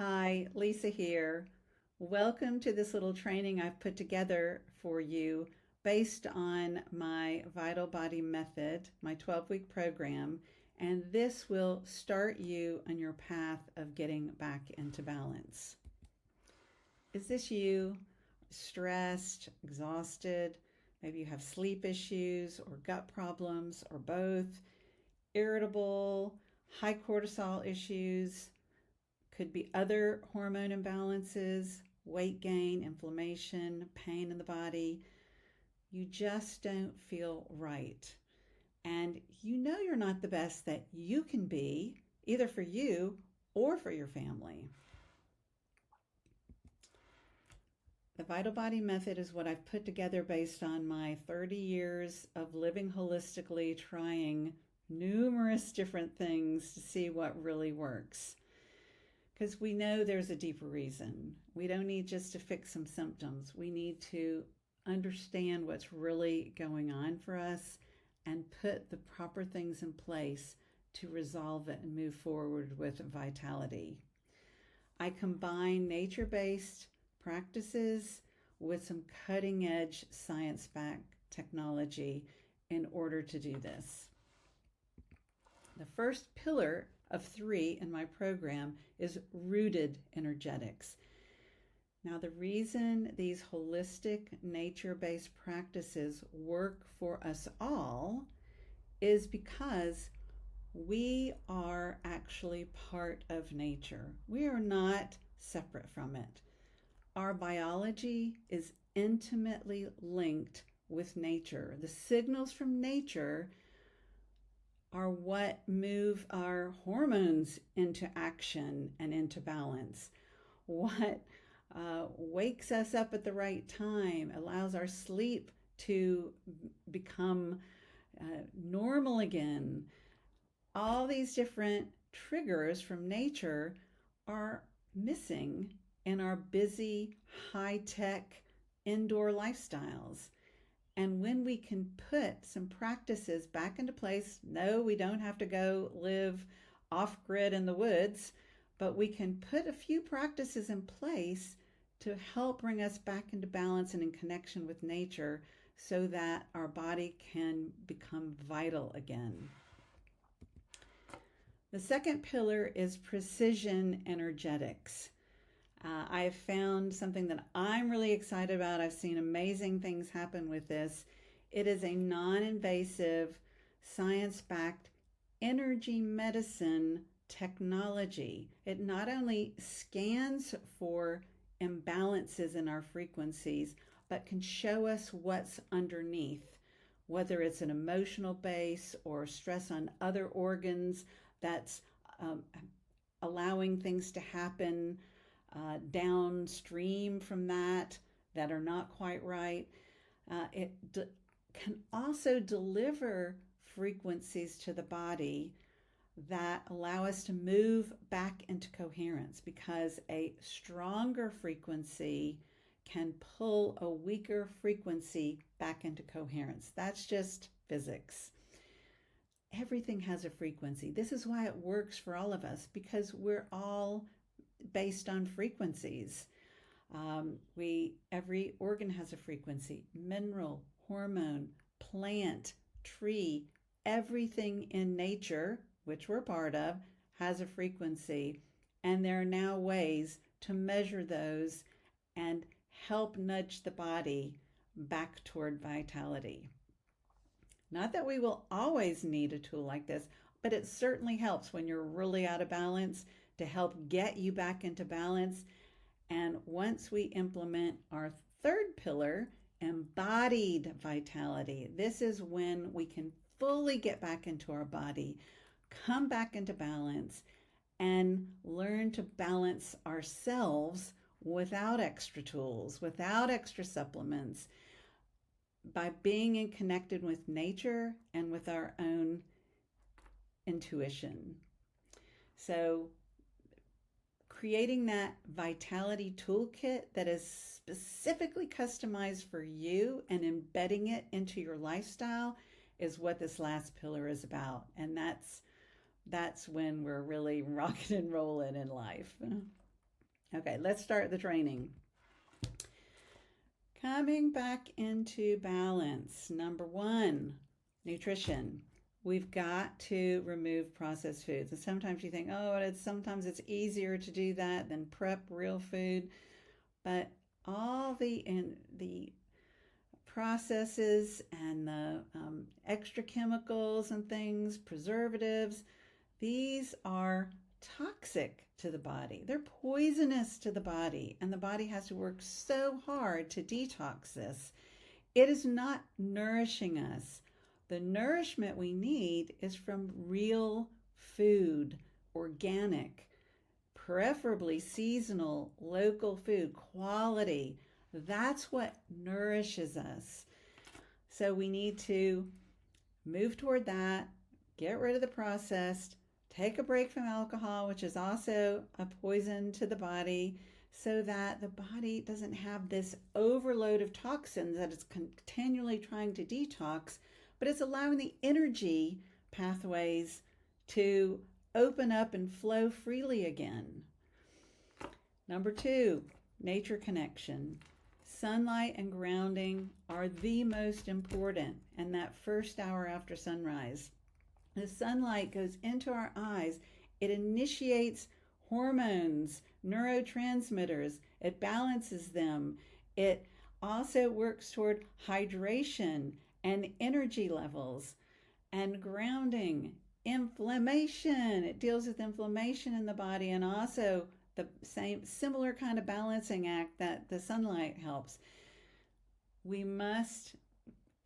Hi, Lisa here. Welcome to this little training I've put together for you based on my Vital Body Method, my 12-week program, and this will start you on your path of getting back into balance. Is this you? Stressed, exhausted? Maybe you have sleep issues or gut problems or both, irritable, high cortisol issues, could be other hormone imbalances, weight gain, inflammation, pain in the body. You just don't feel right. And you know you're not the best that you can be, either for you or for your family. The Vital Body Method is what I've put together based on my 30 years of living holistically, trying numerous different things to see what really works. Because we know there's a deeper reason. We don't need just to fix some symptoms. We need to understand what's really going on for us and put the proper things in place to resolve it and move forward with vitality. I combine nature-based practices with some cutting-edge science-backed technology in order to do this. The first pillar of 3 in my program is rooted energetics. Now, the reason these holistic nature-based practices work for us all is because we are actually part of nature. We are not separate from it. Our biology is intimately linked with nature. The signals from nature are what move our hormones into action and into balance. What wakes us up at the right time, allows our sleep to become normal again. All these different triggers from nature are missing in our busy, high-tech indoor lifestyles. And when we can put some practices back into place, no, we don't have to go live off grid in the woods, but we can put a few practices in place to help bring us back into balance and in connection with nature so that our body can become vital again. The second pillar is precision energetics. I have found something that I'm really excited about. I've seen amazing things happen with this. It is a non-invasive, science-backed energy medicine technology. It not only scans for imbalances in our frequencies, but can show us what's underneath, whether it's an emotional base or stress on other organs that's allowing things to happen downstream from that are not quite right. It can also deliver frequencies to the body that allow us to move back into coherence, because a stronger frequency can pull a weaker frequency back into coherence. That's just physics. Everything has a frequency. This is why it works for all of us, because we're all based on frequencies. Every organ has a frequency. Mineral, hormone, plant, tree, everything in nature, which we're part of, has a frequency. And there are now ways to measure those and help nudge the body back toward vitality. Not that we will always need a tool like this, but it certainly helps when you're really out of balance to help get you back into balance. And once we implement our third pillar, embodied vitality, this is when we can fully get back into our body, come back into balance, and learn to balance ourselves without extra tools, without extra supplements, by being in connected with nature and with our own intuition. So creating that vitality toolkit that is specifically customized for you and embedding it into your lifestyle is what this last pillar is about. And that's when we're really rocking and rolling in life. Okay, let's start the training. Coming back into balance. Number one, nutrition. We've got to remove processed foods. And sometimes you think, oh, sometimes it's easier to do that than prep real food. But all the processes and the extra chemicals and things, preservatives, these are toxic to the body. They're poisonous to the body, and the body has to work so hard to detox this. It is not nourishing us. The nourishment we need is from real food, organic, preferably seasonal, local food, quality. That's what nourishes us. So we need to move toward that, get rid of the processed, take a break from alcohol, which is also a poison to the body, so that the body doesn't have this overload of toxins that it's continually trying to detox, but it's allowing the energy pathways to open up and flow freely again. Number two, nature connection. Sunlight and grounding are the most important, and that first hour after sunrise. The sunlight goes into our eyes. It initiates hormones, neurotransmitters. It balances them. It also works toward hydration and energy levels and grounding, inflammation. It deals with inflammation in the body and also the similar kind of balancing act that the sunlight helps. We must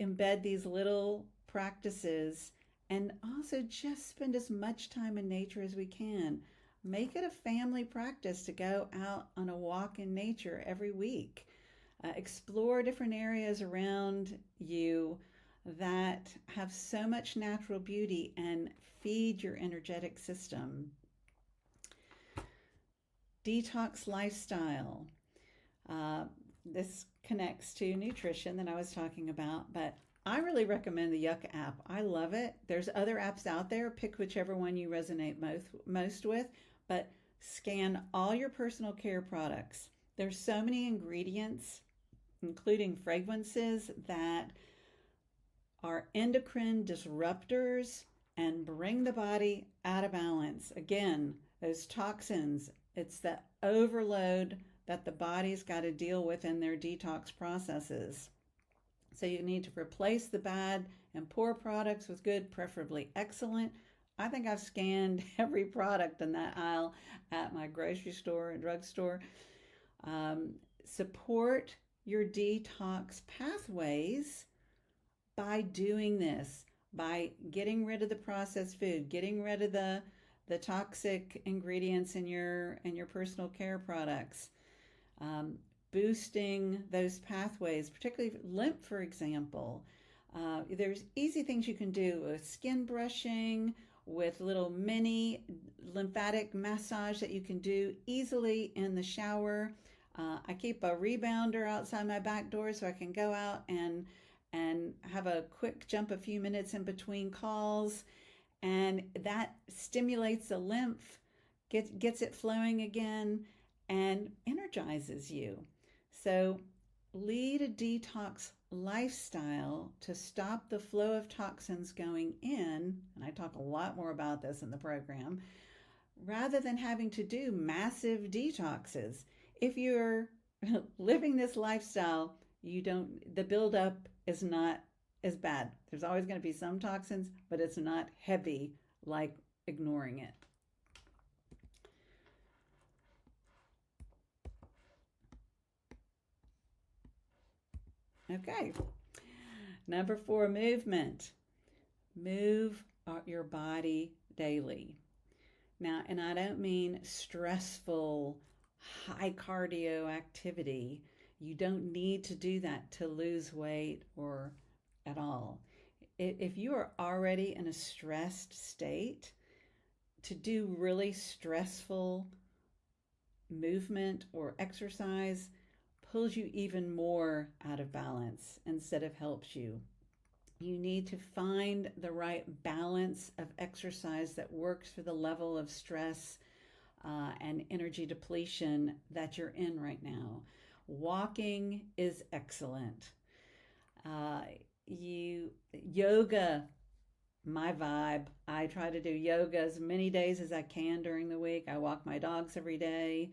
embed these little practices and also just spend as much time in nature as we can. Make it a family practice to go out on a walk in nature every week. Explore different areas around you that have so much natural beauty and feed your energetic system. Detox lifestyle. This connects to nutrition that I was talking about, but I really recommend the Yuck app. I love it. There's other apps out there. Pick whichever one you resonate most with, but scan all your personal care products. There's so many ingredients, including fragrances, that are endocrine disruptors and bring the body out of balance. Again, those toxins, it's the overload that the body's got to deal with in their detox processes. So you need to replace the bad and poor products with good, preferably excellent. I think I've scanned every product in that aisle at my grocery store and drugstore. Support your detox pathways by doing this, by getting rid of the processed food, getting rid of the toxic ingredients in your personal care products. Boosting those pathways, particularly lymph, for example. There's easy things you can do with skin brushing, with little mini lymphatic massage that you can do easily in the shower. I keep a rebounder outside my back door so I can go out and have a quick jump a few minutes in between calls, and that stimulates the lymph, gets it flowing again, and energizes you. So lead a detox lifestyle to stop the flow of toxins going in, and I talk a lot more about this in the program, rather than having to do massive detoxes. If you're living this lifestyle, the buildup is not as bad. There's always going to be some toxins, but it's not heavy like ignoring it. Okay. Number 4, movement. Move your body daily. Now, and I don't mean stressful, high cardio activity. You don't need to do that to lose weight or at all. If you are already in a stressed state, to do really stressful movement or exercise pulls you even more out of balance instead of helps you. You need to find the right balance of exercise that works for the level of stress and energy depletion that you're in right now. Walking is excellent. Uh, yoga, my vibe. I try to do yoga as many days as I can during the week. I walk my dogs every day.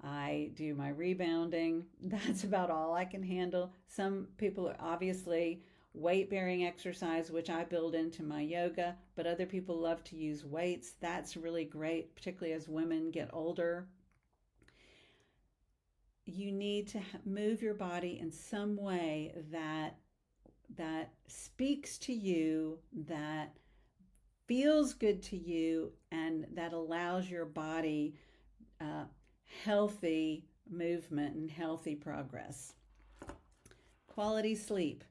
I do my rebounding. That's about all I can handle. Some people are obviously weight bearing exercise, which I build into my yoga, but other people love to use weights. That's really great, particularly as women get older. You need to move your body in some way that speaks to you, that feels good to you, and that allows your body uh, healthy movement and healthy progress. Quality sleep.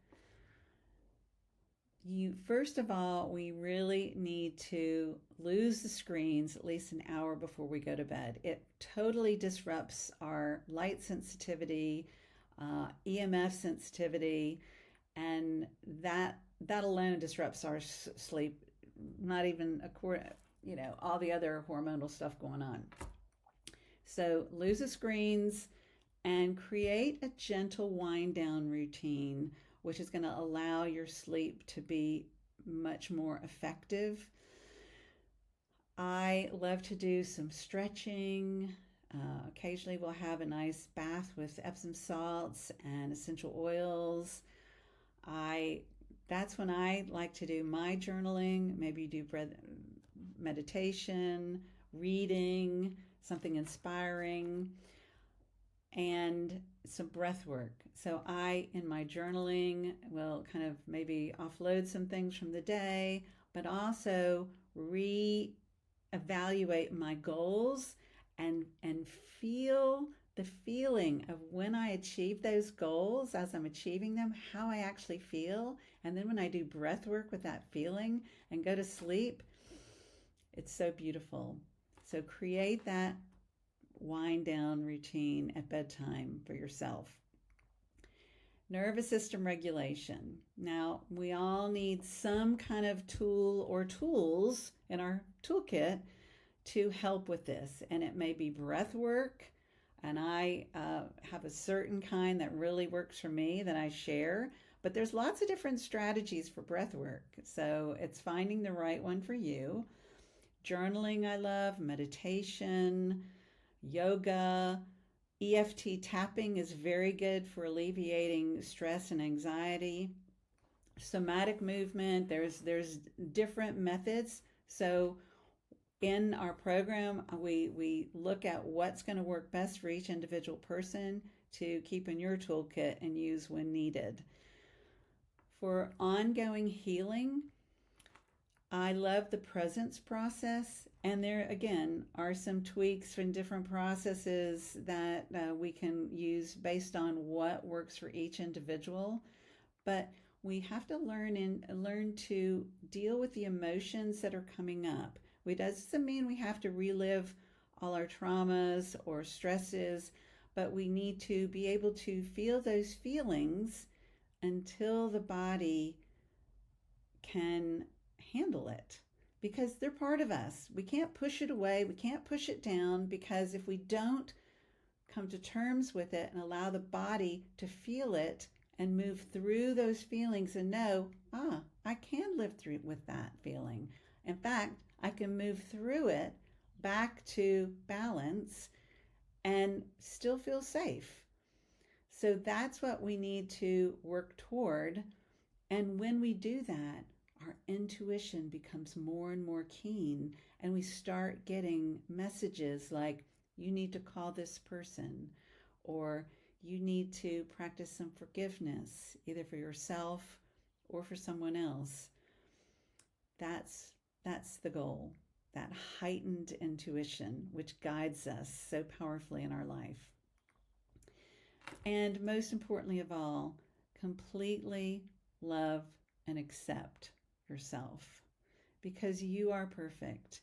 First of all, we really need to lose the screens at least an hour before we go to bed. It totally disrupts our light sensitivity, EMF sensitivity, and that alone disrupts our sleep. Not even all the other hormonal stuff going on. So lose the screens and create a gentle wind down routine, which is going to allow your sleep to be much more effective. I love to do some stretching. Occasionally we'll have a nice bath with Epsom salts and essential oils. That's when I like to do my journaling. Maybe do meditation, reading, something inspiring, and some breath work. So I, in my journaling, will kind of maybe offload some things from the day, but also re-evaluate my goals and feel the feeling of when I achieve those goals, as I'm achieving them, how I actually feel. And then when I do breath work with that feeling and go to sleep, it's so beautiful. So create that wind down routine at bedtime for yourself. Nervous system regulation. Now, we all need some kind of tool or tools in our toolkit to help with this. And it may be breath work. And I have a certain kind that really works for me that I share. But there's lots of different strategies for breath work. So it's finding the right one for you. Journaling, I love, meditation, yoga, EFT tapping is very good for alleviating stress and anxiety. Somatic movement, there's different methods. So in our program, we look at what's going to work best for each individual person to keep in your toolkit and use when needed. For ongoing healing, I love the presence process, and there again are some tweaks from different processes that we can use based on what works for each individual. But we have to learn to deal with the emotions that are coming up. It doesn't mean we have to relive all our traumas or stresses, but we need to be able to feel those feelings until the body can handle it, because they're part of us. We can't push it away. We can't push it down, because if we don't come to terms with it and allow the body to feel it and move through those feelings and know, I can live through with that feeling. In fact, I can move through it back to balance and still feel safe. So that's what we need to work toward. And when we do that, our intuition becomes more and more keen, and we start getting messages like, you need to call this person, or you need to practice some forgiveness, either for yourself or for someone else. That's the goal, that heightened intuition, which guides us so powerfully in our life. And most importantly of all, completely love and accept yourself, because you are perfect.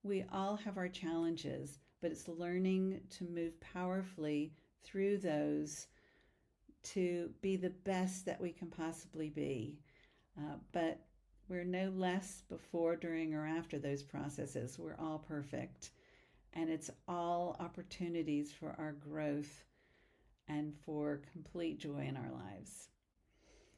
We all have our challenges, but it's learning to move powerfully through those to be the best that we can possibly be. But we're no less before, during, or after those processes. We're all perfect. And it's all opportunities for our growth and for complete joy in our lives.